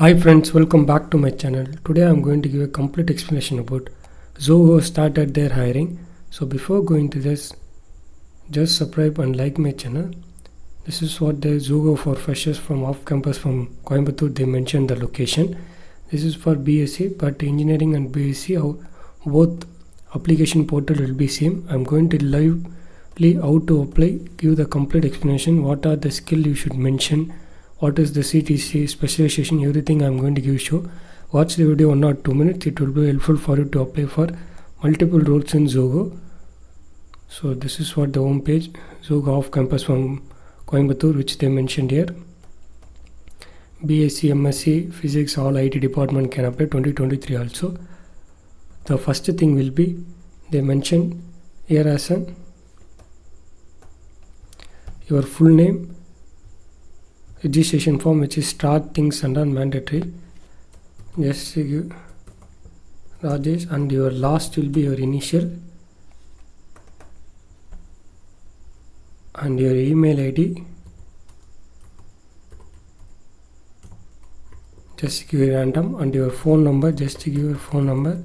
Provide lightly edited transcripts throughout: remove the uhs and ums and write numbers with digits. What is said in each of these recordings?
Hi friends, welcome back to my channel. Today I'm going to give a complete explanation about Zoho started their hiring. So before going to this, just subscribe and like my channel. This is what the Zoho for freshers from off campus from Coimbatore, they mentioned the location. This is for BSc, but engineering and BSc both application portal will be same. I'm going to lively how to apply, give the complete explanation, what are the skill you should mention, what is the CTC specialization, everything I'm going to give you. Watch the video 1 or 2 minutes. It will be helpful for you to apply for multiple roles in Zoho. So this is what the home page, Zoho off campus from Coimbatore, which they mentioned here. BSc, MSc, Physics, all IT department can apply 2023 also. The first thing will be, they mentioned here as your full name, registration form, which is start things and are mandatory. Just give Rajesh, and your last will be your initial and your email ID. Just give a random, and your phone number, just give your phone number,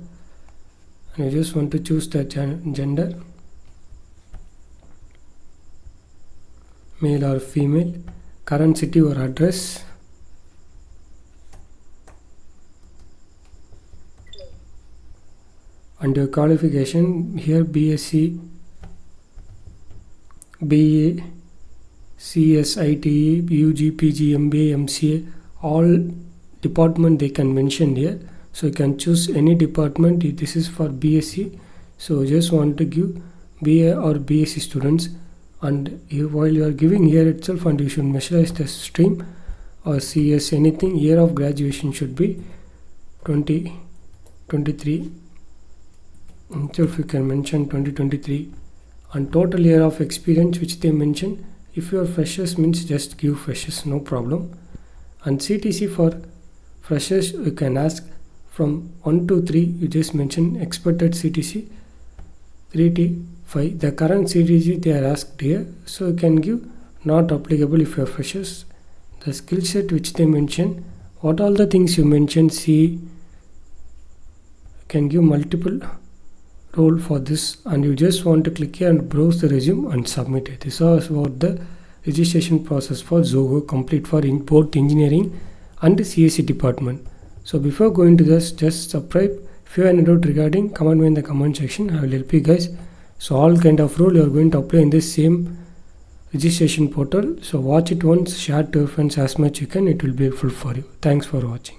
and you just want to choose the gender, male or female, current city or address, and your qualification here BSc, BA, CS, ITE, UG, PG, MBA, MCA, all department they can mention here. So you can choose any department. This is for BSc, so just want to give BA or BSc students, and while you are giving here itself, and you should measurize the stream or CS, anything, year of graduation should be 2023 itself. You can mention 2023, and total year of experience which they mention. If you are freshers means just give freshers, no problem. And CTC for freshers you can ask from 1 to 3, you just mention expected CTC 3 to 5. The current CTC they are asked here, so you can give not applicable if you are freshers. The skill set which they mention, what all the things you mention, you can give multiple role for this, and you just want to click here and browse the resume and submit it. This is what the registration process for Zoho complete for both engineering and CSE department. So before going to this, just subscribe. If you have any doubt regarding, comment me in the comment section. I will help you guys. So all kind of role you are going to apply in this same registration portal. So watch it once, share to your friends as much you can. It will be helpful for you. Thanks for watching.